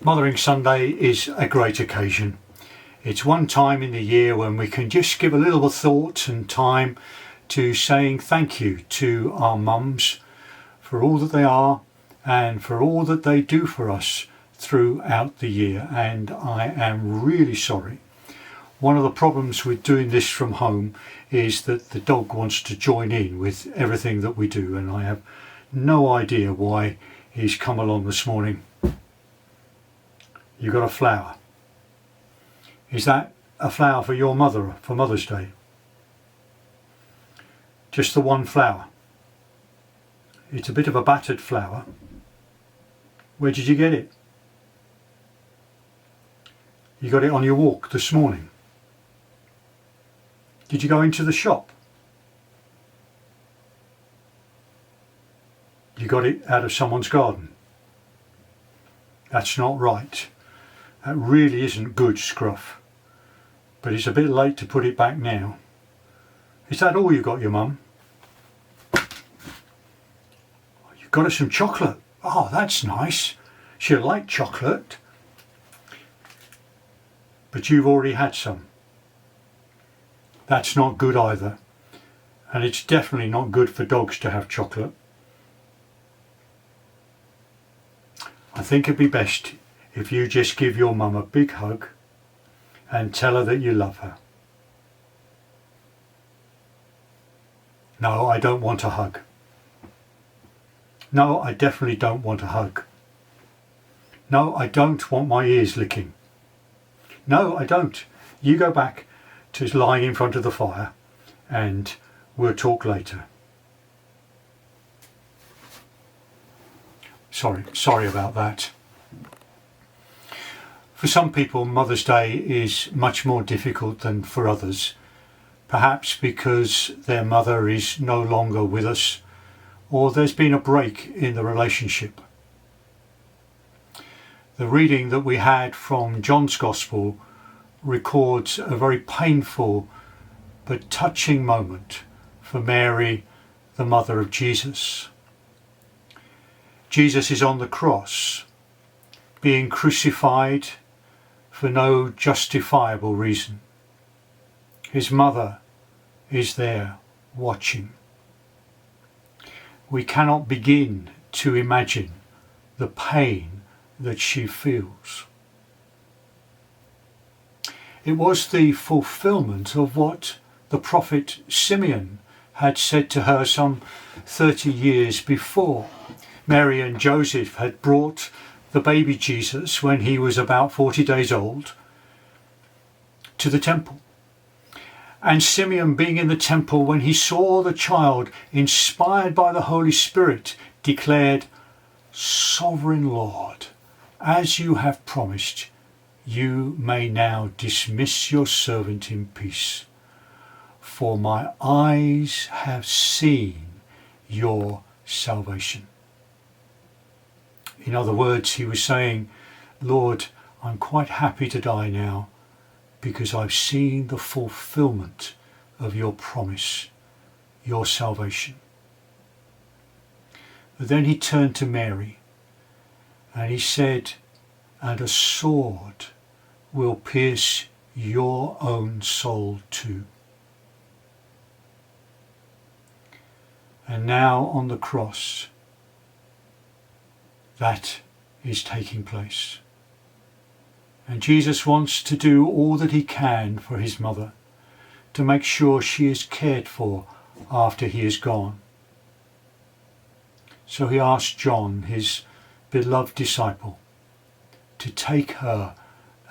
Mothering Sunday is a great occasion. It's one time in the year when we can just give a little thought and time to saying thank you to our mums for all that they are and for all that they do for us throughout the year. And I am really sorry. One of the problems with doing this from home is that the dog wants to join in with everything that we do, and I have no idea why he's come along this morning. You got a flower. Is that a flower for your mother for Mother's Day? Just the one flower. It's a bit of a battered flower. Where did you get it? You got it on your walk this morning. Did you go into the shop? You got it out of someone's garden. That's not right. That really isn't good, Scruff. But it's a bit late to put it back now. Is that all you got, your mum? You got her some chocolate. Oh, that's nice. She'll like chocolate. But you've already had some. That's not good either. And it's definitely not good for dogs to have chocolate. I think it'd be best if you just give your mum a big hug and tell her that you love her. No, I don't want a hug. No, I definitely don't want a hug. No, I don't want my ears licking. No, I don't. You go back to lying in front of the fire and we'll talk later. Sorry about that. For some people, Mother's Day is much more difficult than for others, perhaps because their mother is no longer with us or there's been a break in the relationship. The reading that we had from John's Gospel records a very painful but touching moment for Mary, the mother of Jesus. Jesus is on the cross, being crucified for no justifiable reason. His mother is there watching. We cannot begin to imagine the pain that she feels. It was the fulfillment of what the prophet Simeon had said to her some 30 years before. Mary and Joseph had brought the baby Jesus, when he was about 40 days old, to the temple. And Simeon, being in the temple, when he saw the child, inspired by the Holy Spirit, declared, "Sovereign Lord, as you have promised, you may now dismiss your servant in peace, for my eyes have seen your salvation." In other words, he was saying, Lord, I'm quite happy to die now because I've seen the fulfillment of your promise, your salvation. But then he turned to Mary and he said, and a sword will pierce your own soul too. And now on the cross, that is taking place. And Jesus wants to do all that he can for his mother, to make sure she is cared for after he is gone. So he asked John, his beloved disciple, to take her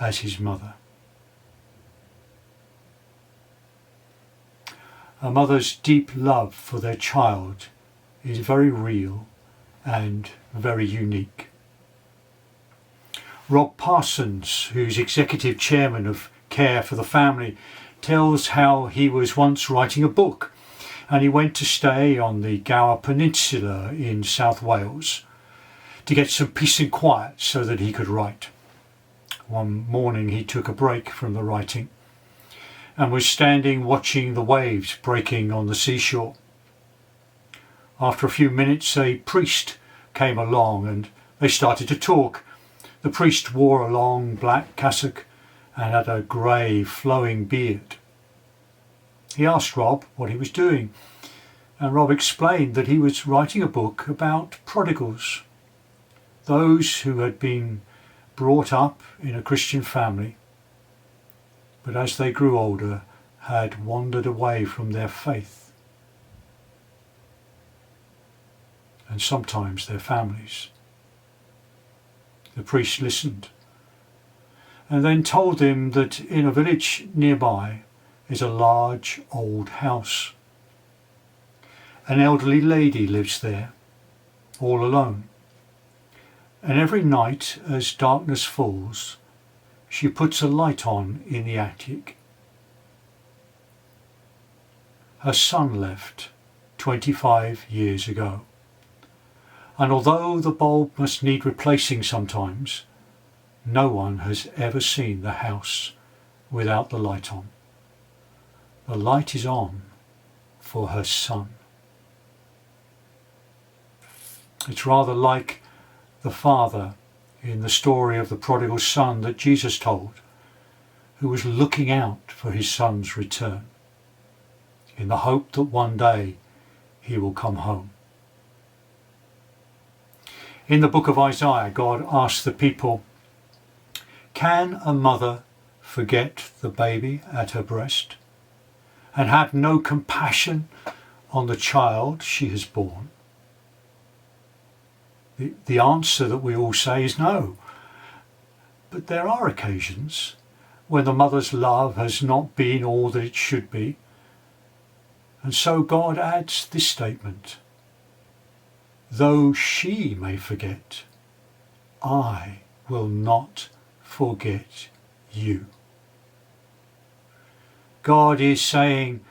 as his mother. A mother's deep love for their child is very real and very unique. Rob Parsons, who's executive chairman of Care for the Family, tells how he was once writing a book and he went to stay on the Gower Peninsula in South Wales to get some peace and quiet so that he could write. One morning he took a break from the writing and was standing watching the waves breaking on the seashore. After a few minutes, a priest came along and they started to talk. The priest wore a long black cassock and had a grey flowing beard. He asked Rob what he was doing, and Rob explained that he was writing a book about prodigals, those who had been brought up in a Christian family, but as they grew older had wandered away from their faith, and sometimes their families. The priest listened and then told him that in a village nearby is a large old house. An elderly lady lives there, all alone, and every night as darkness falls, she puts a light on in the attic. Her son left 25 years ago, and although the bulb must need replacing sometimes, no one has ever seen the house without the light on. The light is on for her son. It's rather like the father in the story of the prodigal son that Jesus told, who was looking out for his son's return, in the hope that one day he will come home. In the book of Isaiah, God asked the people, "Can a mother forget the baby at her breast and have no compassion on the child she has borne?" The answer that we all say is no. But there are occasions when the mother's love has not been all that it should be. And so God adds this statement, "Though she may forget, I will not forget you." God is saying,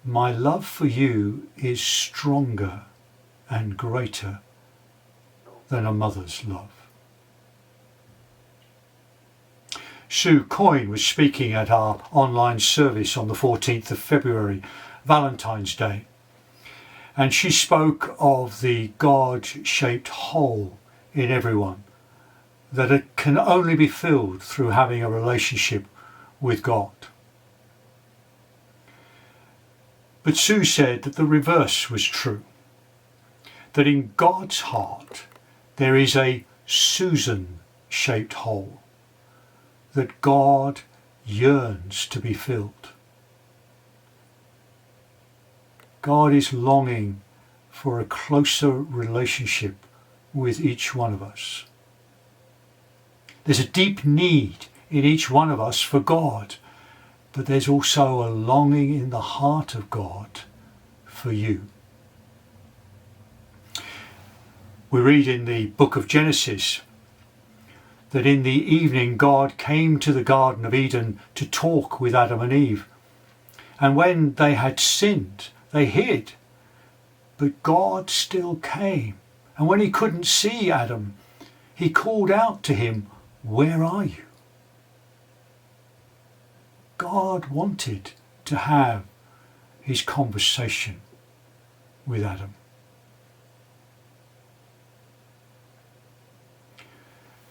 my love for you is stronger and greater than a mother's love. Sue Coyne was speaking at our online service on the 14th of February, Valentine's Day, and she spoke of the God-shaped hole in everyone that it can only be filled through having a relationship with God. But Sue said that the reverse was true, that in God's heart there is a Susan-shaped hole that God yearns to be filled. God is longing for a closer relationship with each one of us. There's a deep need in each one of us for God, but there's also a longing in the heart of God for you. We read in the book of Genesis that in the evening God came to the Garden of Eden to talk with Adam and Eve. And when they had sinned, they hid. But God still came. And when he couldn't see Adam, he called out to him, "Where are you?" God wanted to have his conversation with Adam.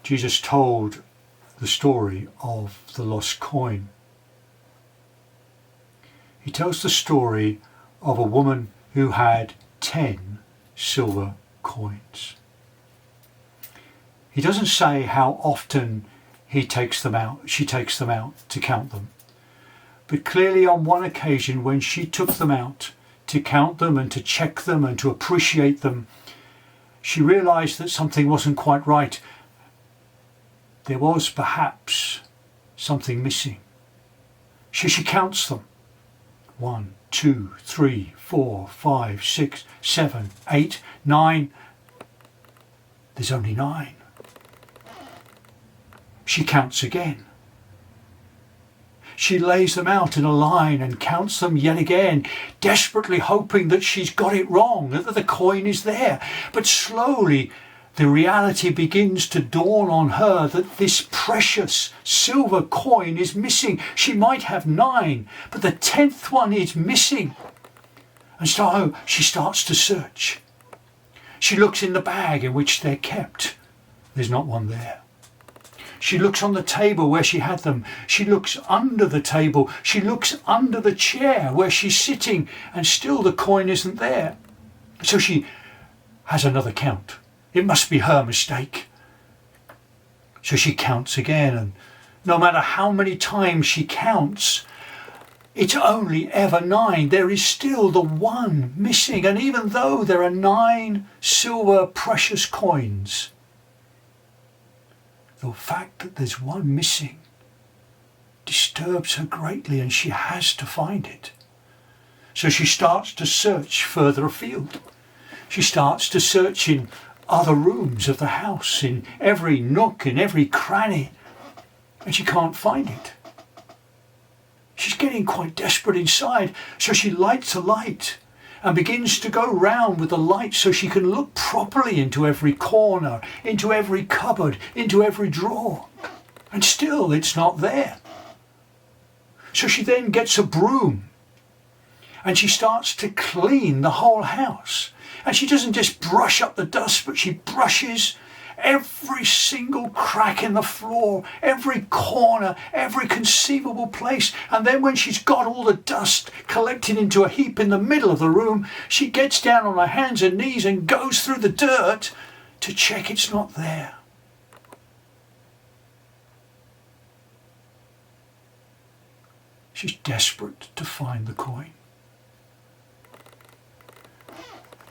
Jesus told the story of the lost coin. He tells the story of a woman who had 10 silver coins. He doesn't say how often she takes them out to count them. But clearly on one occasion when she took them out to count them and to check them and to appreciate them, she realised that something wasn't quite right. There was perhaps something missing. She counts them. 1, 2, 3, 4, 5, 6, 7, 8, 9. There's only 9. She counts again. She lays them out in a line and counts them yet again, desperately hoping that she's got it wrong, that the coin is there. But slowly the reality begins to dawn on her that this precious silver coin is missing. She might have 9, but the 10th one is missing. And so she starts to search. She looks in the bag in which they're kept. There's not one there. She looks on the table where she had them. She looks under the table. She looks under the chair where she's sitting, and still the coin isn't there. So she has another count. It must be her mistake. So she counts again, and no matter how many times she counts, it's only ever 9. There is still the 1 missing. And even though there are 9 silver precious coins, the fact that there's 1 missing disturbs her greatly, and she has to find it. So she starts to search further afield. She starts to search in other rooms of the house, in every nook, in every cranny, and she can't find it. She's getting quite desperate inside, so she lights a light and begins to go round with the light so she can look properly into every corner, into every cupboard, into every drawer. And still it's not there. So she then gets a broom and she starts to clean the whole house. And she doesn't just brush up the dust, but she brushes every single crack in the floor, every corner, every conceivable place. And then when she's got all the dust collected into a heap in the middle of the room, she gets down on her hands and knees and goes through the dirt to check it's not there. She's desperate to find the coin.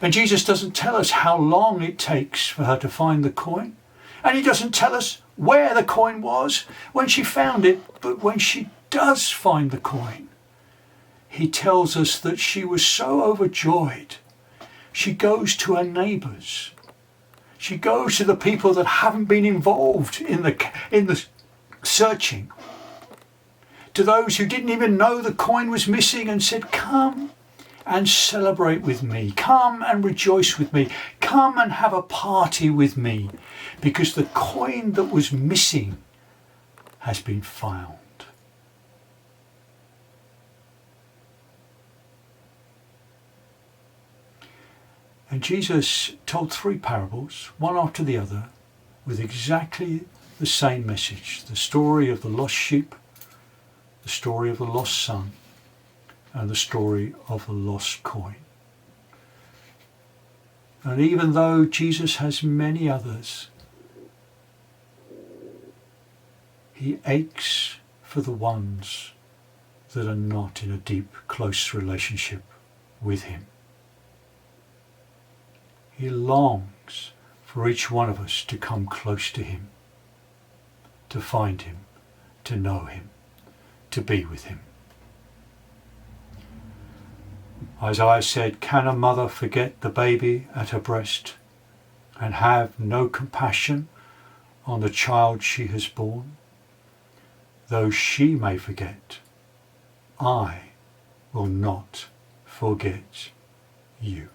And Jesus doesn't tell us how long it takes for her to find the coin. And he doesn't tell us where the coin was when she found it. But when she does find the coin, he tells us that she was so overjoyed. She goes to her neighbours. She goes to the people that haven't been involved in the searching. To those who didn't even know the coin was missing, and said, "Come and celebrate with me. Come and rejoice with me. Come and have a party with me, because the coin that was missing has been found." And Jesus told 3 parables, one after the other, with exactly the same message. The story of the lost sheep, the story of the lost son, and the story of the lost coin. And even though Jesus has many others, he aches for the ones that are not in a deep, close relationship with him. He longs for each one of us to come close to him, to find him, to know him, to be with him. Isaiah said, "Can a mother forget the baby at her breast and have no compassion on the child she has borne? Though she may forget, I will not forget you."